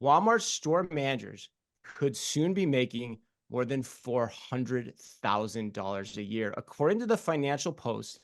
Walmart store managers could soon be making more than $400,000 a year. According to the Financial Post,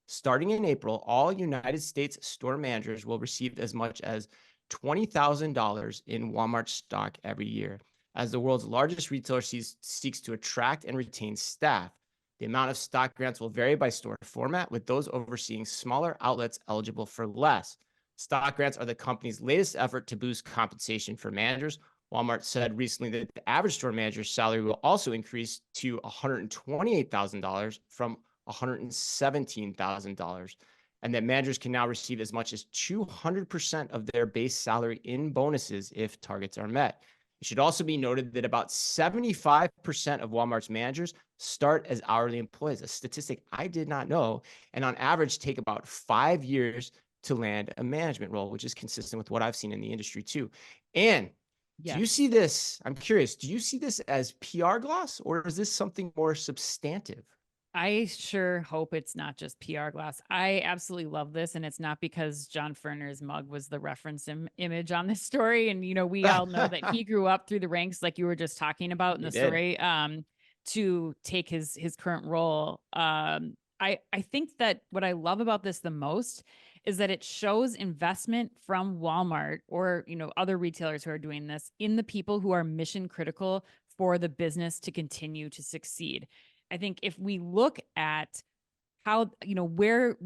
starting in April, all United States store managers will receive as much as $20,000 in Walmart stock every year. As the world's largest retailer seeks to attract and retain staff, the amount of stock grants will vary by store format, with those overseeing smaller outlets eligible for less. Stock grants are the company's latest effort to boost compensation for managers. Walmart said recently that the average store manager's salary will also increase to $128,000 from $117,000, and that managers can now receive as much as 200% of their base salary in bonuses if targets are met. It should also be noted that about 75% of Walmart's managers start as hourly employees, a statistic I did not know, and on average take about 5 years to land a management role, which is consistent with what I've seen in the industry too. And do you see this? I'm curious, do you see this as PR gloss, or is this something more substantive? I sure hope it's not just PR gloss. I absolutely love this. And it's not because John Furner's mug was the reference image on this story. And, you know, we all know that he grew up through the ranks, like you were just talking about in the story, to take his current role. I think that what I love about this the most is that it shows investment from Walmart or, you know, other retailers who are doing this in the people who are mission critical for the business to continue to succeed. I think if we look at how, you know, where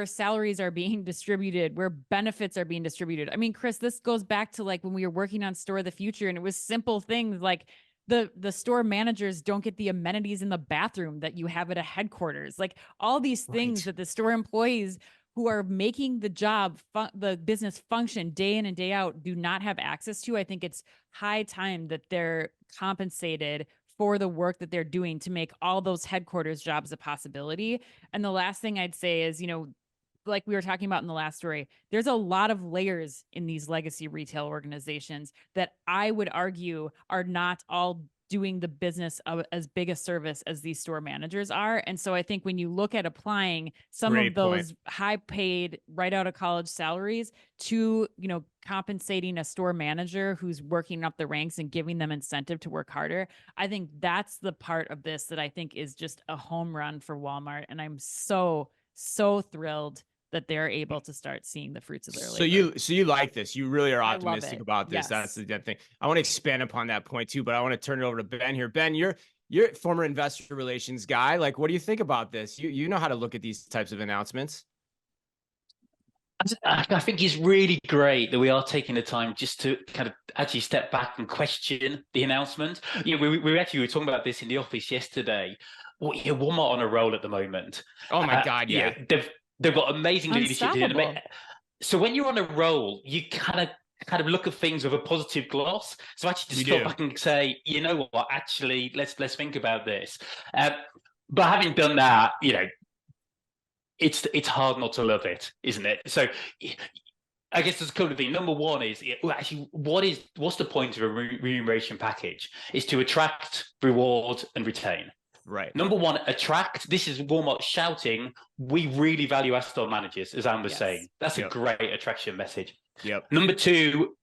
salaries are being distributed, where benefits are being distributed. I mean, Chris, this goes back to like when we were working on Store of the Future, and it was simple things like the store managers don't get the amenities in the bathroom that you have at a headquarters. Like all these things that the store employees who are making the job, the business function day in and day out do not have access to. I think it's high time that they're compensated for the work that they're doing to make all those headquarters jobs a possibility. And the last thing I'd say is, you know, like we were talking about in the last story, there's a lot of layers in these legacy retail organizations that I would argue are not all doing the business of as big a service as these store managers are. And so I think when you look at applying some of those high paid right out of college salaries to, you know, compensating a store manager who's working up the ranks and giving them incentive to work harder, I think that's the part of this that I think is just a home run for Walmart. And I'm so thrilled that they're able to start seeing the fruits of their labor. So you like this. You really are optimistic about this. Yes. That's the thing. I want to expand upon that point too, but I want to turn it over to Ben here. Ben, you're a former investor relations guy. Like, what do you think about this? You know how to look at these types of announcements. I think it's really great that we are taking the time just to kind of actually step back and question the announcement. You know, we were talking about this in the office yesterday. Walmart on a roll at the moment. Oh my God, yeah. They've got amazing leadership. So when you're on a roll, you kind of look at things with a positive gloss. So actually just step back and say, you know what, actually, let's think about this. But having done that, you know, it's hard not to love it, isn't it? So I guess there's a couple of things. Number one is, actually, what's the point of a remuneration package? Is to attract, reward, and retain. Right. Number one, attract. This is Walmart shouting, we really value our store managers, as Anne was saying. That's a great attraction message. Number two,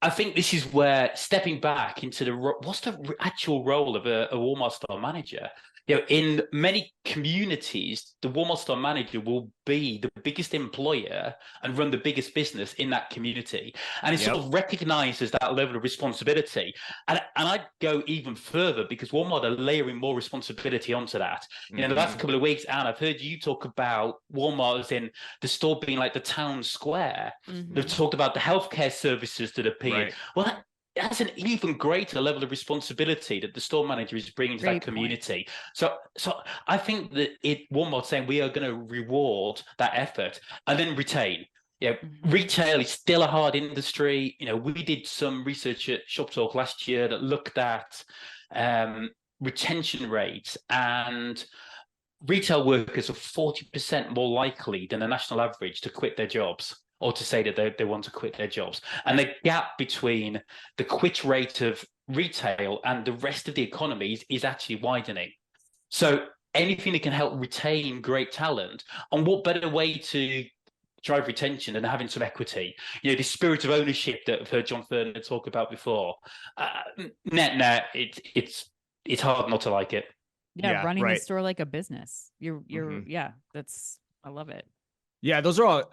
I think this is where stepping back into what's the actual role of a Walmart store manager? You know, in many communities, the Walmart store manager will be the biggest employer and run the biggest business in that community. And it sort of recognizes that level of responsibility. And I'd go even further because Walmart are layering more responsibility onto that. You know, the last couple of weeks, Anne, I've heard you talk about Walmart as in the store being like the town square. They've talked about the healthcare services that appear. Well, that's an even greater level of responsibility that the store manager is bringing to that community. So I think that Walmart saying we are going to reward that effort and then retain. Yeah, retail is still a hard industry. You know, we did some research at Shop Talk last year that looked at retention rates, and retail workers are 40% more likely than the national average to quit their jobs, or to say that they want to quit their jobs. And the gap between the quit rate of retail and the rest of the economy is actually widening. So anything that can help retain great talent, and what better way to drive retention and having some equity. You know, the spirit of ownership that I've heard John Furner talk about before. Net, it's hard not to like it. Yeah, running the store like a business. Yeah, I love it. Yeah, those are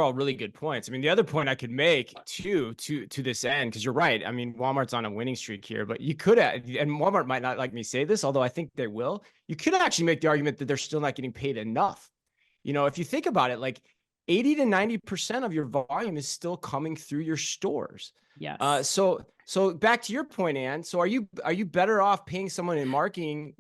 all really good points. I mean, the other point I could make too, to this end, because you're right. I mean, Walmart's on a winning streak here, but you could, and Walmart might not like me say this, although I think they will. You could actually make the argument that they're still not getting paid enough. You know, if you think about it, like 80 to 90% of your volume is still coming through your stores. Yes. So back to your point, Ann. So are you better off paying someone in marketing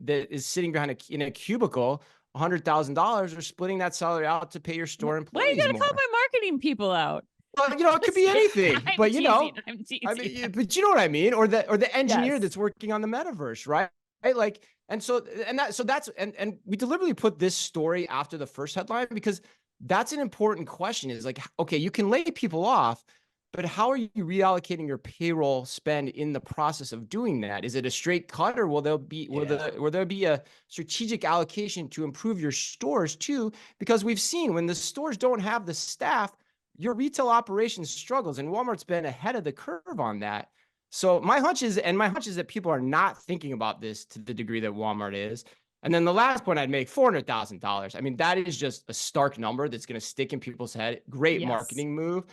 that is sitting behind in a cubicle $100,000 or splitting that salary out to pay your store employees? Why are you gonna call my marketing people out? Well, you know, it could be anything, but you know, I'm teasing. I mean, but you know what I mean, or the engineer that's working on the metaverse, right? Like, and we deliberately put this story after the first headline because that's an important question. Is like, okay, you can lay people off, but how are you reallocating your payroll spend in the process of doing that? Is it a straight cut, or will there be a strategic allocation to improve your stores too? Because we've seen when the stores don't have the staff, your retail operations struggles, and Walmart's been ahead of the curve on that. So my hunch is that people are not thinking about this to the degree that Walmart is. And then the last point I'd make, $400,000. I mean, that is just a stark number that's going to stick in people's head. Great marketing move.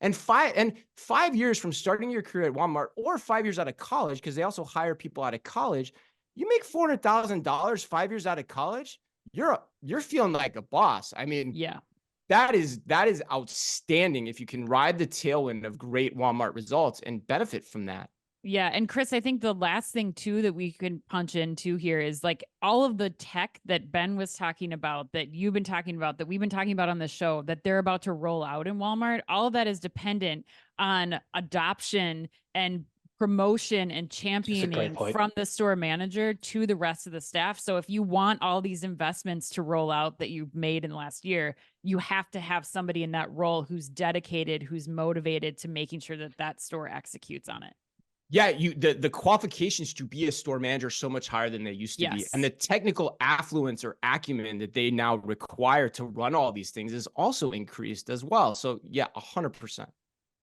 And 5 years from starting your career at Walmart, or 5 years out of college, because they also hire people out of college, you make $400,000 5 years out of college, you're feeling like a boss. I mean, yeah, that is outstanding if you can ride the tailwind of great Walmart results and benefit from that. Yeah. And Chris, I think the last thing too that we can punch into here is like all of the tech that Ben was talking about, that you've been talking about, that we've been talking about on the show, that they're about to roll out in Walmart. All of that is dependent on adoption and promotion and championing from the store manager to the rest of the staff. So if you want all these investments to roll out that you've made in the last year, you have to have somebody in that role who's dedicated, who's motivated to making sure that that store executes on it. Yeah, the qualifications to be a store manager are so much higher than they used to be. And the technical affluence or acumen that they now require to run all these things is also increased as well. So yeah, 100%.